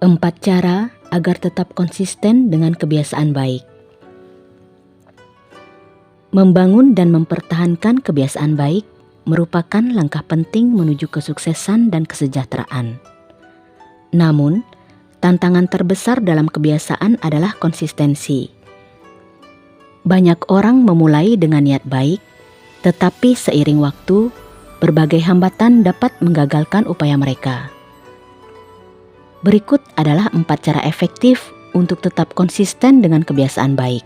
4 cara agar tetap konsisten dengan kebiasaan baik. Membangun dan mempertahankan kebiasaan baik merupakan langkah penting menuju kesuksesan dan kesejahteraan. Namun, tantangan terbesar dalam kebiasaan adalah konsistensi. Banyak orang memulai dengan niat baik, tetapi seiring waktu, berbagai hambatan dapat menggagalkan upaya mereka. Berikut adalah 4 cara efektif untuk tetap konsisten dengan kebiasaan baik.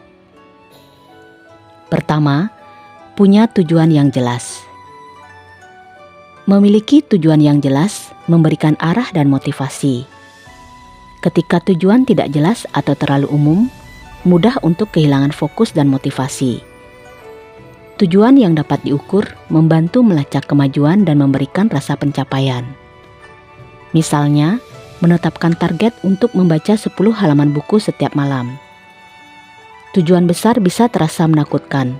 Pertama, punya tujuan yang jelas. Memiliki tujuan yang jelas memberikan arah dan motivasi. Ketika tujuan tidak jelas atau terlalu umum, mudah untuk kehilangan fokus dan motivasi. Tujuan yang dapat diukur membantu melacak kemajuan dan memberikan rasa pencapaian. Misalnya, menetapkan target untuk membaca 10 halaman buku setiap malam. Tujuan besar bisa terasa menakutkan.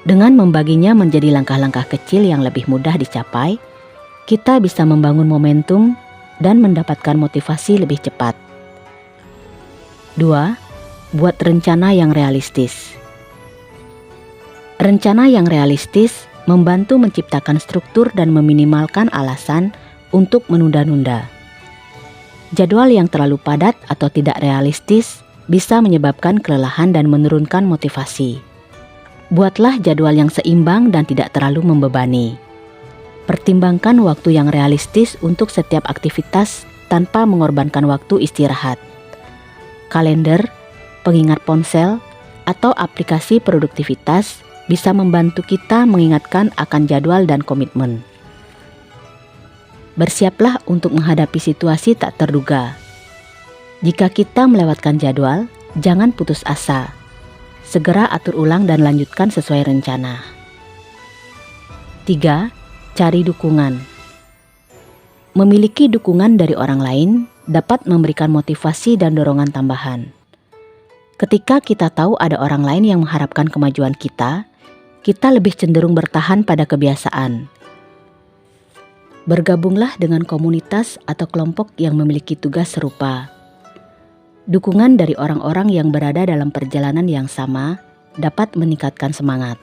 Dengan membaginya menjadi langkah-langkah kecil yang lebih mudah dicapai, kita bisa membangun momentum dan mendapatkan motivasi lebih cepat. 2. Buat rencana yang realistis. Rencana yang realistis membantu menciptakan struktur dan meminimalkan alasan untuk menunda-nunda. Jadwal yang terlalu padat atau tidak realistis bisa menyebabkan kelelahan dan menurunkan motivasi. Buatlah jadwal yang seimbang dan tidak terlalu membebani. Pertimbangkan waktu yang realistis untuk setiap aktivitas tanpa mengorbankan waktu istirahat. Kalender, pengingat ponsel, atau aplikasi produktivitas bisa membantu kita mengingatkan akan jadwal dan komitmen. Bersiaplah untuk menghadapi situasi tak terduga. Jika kita melewatkan jadwal, jangan putus asa. Segera atur ulang dan lanjutkan sesuai rencana. 3. Cari dukungan. Memiliki dukungan dari orang lain dapat memberikan motivasi dan dorongan tambahan. Ketika kita tahu ada orang lain yang mengharapkan kemajuan kita lebih cenderung bertahan pada kebiasaan. Bergabunglah dengan komunitas atau kelompok yang memiliki tugas serupa. Dukungan dari orang-orang yang berada dalam perjalanan yang sama dapat meningkatkan semangat.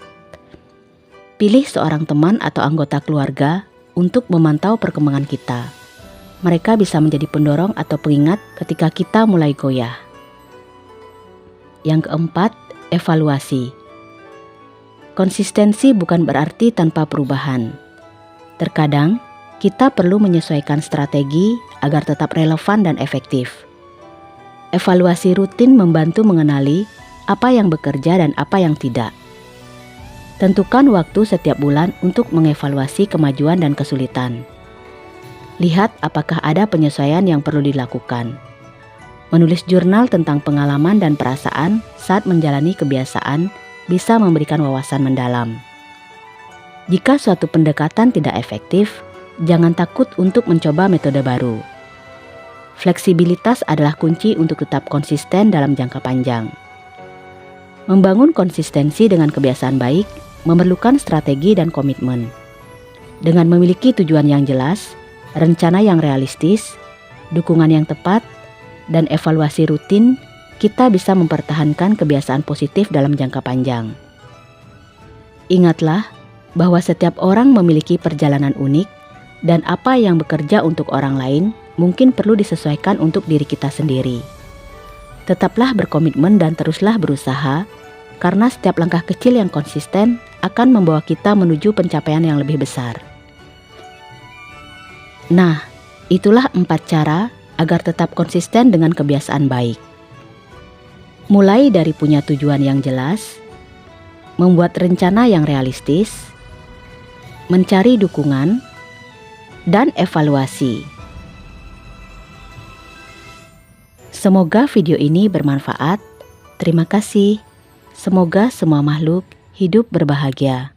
Pilih seorang teman atau anggota keluarga untuk memantau perkembangan kita. Mereka bisa menjadi pendorong atau pengingat ketika kita mulai goyah. Yang keempat, evaluasi. Konsistensi bukan berarti tanpa perubahan. Terkadang, kita perlu menyesuaikan strategi agar tetap relevan dan efektif. Evaluasi rutin membantu mengenali apa yang bekerja dan apa yang tidak. Tentukan waktu setiap bulan untuk mengevaluasi kemajuan dan kesulitan. Lihat apakah ada penyesuaian yang perlu dilakukan. Menulis jurnal tentang pengalaman dan perasaan saat menjalani kebiasaan bisa memberikan wawasan mendalam. Jika suatu pendekatan tidak efektif, jangan takut untuk mencoba metode baru. Fleksibilitas adalah kunci untuk tetap konsisten dalam jangka panjang. Membangun konsistensi dengan kebiasaan baik memerlukan strategi dan komitmen. Dengan memiliki tujuan yang jelas, rencana yang realistis, dukungan yang tepat, dan evaluasi rutin, kita bisa mempertahankan kebiasaan positif dalam jangka panjang. Ingatlah bahwa setiap orang memiliki perjalanan unik, dan apa yang bekerja untuk orang lain mungkin perlu disesuaikan untuk diri kita sendiri. Tetaplah berkomitmen dan teruslah berusaha, karena setiap langkah kecil yang konsisten akan membawa kita menuju pencapaian yang lebih besar. Nah, itulah 4 cara agar tetap konsisten dengan kebiasaan baik. Mulai dari punya tujuan yang jelas, membuat rencana yang realistis, mencari dukungan, dan evaluasi. Semoga video ini bermanfaat. Terima kasih. Semoga semua makhluk hidup berbahagia.